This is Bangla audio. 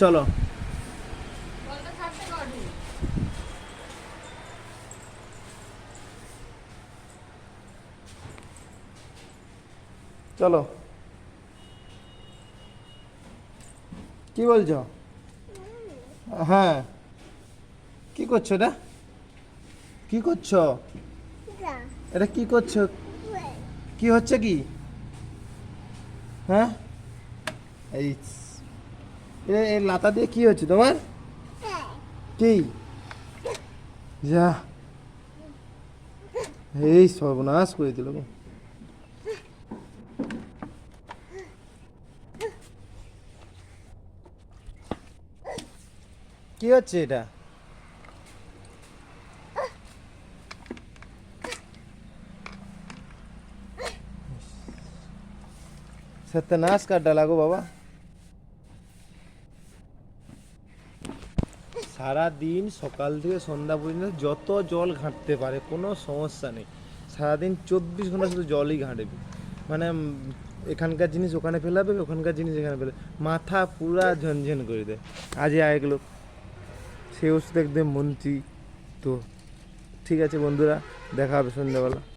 চলো চলো, কি বলছো? হ্যাঁ, কি করছো এটা? কি করছো? এটা কি করছো? কি হচ্ছে কি? হ্যাঁ, এই এই লাতা দিয়ে কি হচ্ছে তোমার? কি? যা, এই সর্বনাশ করে দিল গো। কি হচ্ছে এটা? সত্যনাশ কার ডালা গো বাবা। সারা দিন সকাল থেকে সন্ধ্যা পর্যন্ত যত জল ঘাঁটতে পারে কোনো সমস্যা নেই। সারাদিন 24 ঘন্টা শুধু জলই ঘাঁটবে। মানে এখানকার জিনিস ওখানে ফেলাবে, ওখানকার জিনিস এখানে ফেলে, মাথা পুরা ঝনঝন করে দেয়। আজই আরেক লোক, সে ওষুধ একদম মন্ত্রী। তো ঠিক আছে বন্ধুরা, দেখা হবে সন্ধ্যাবেলা।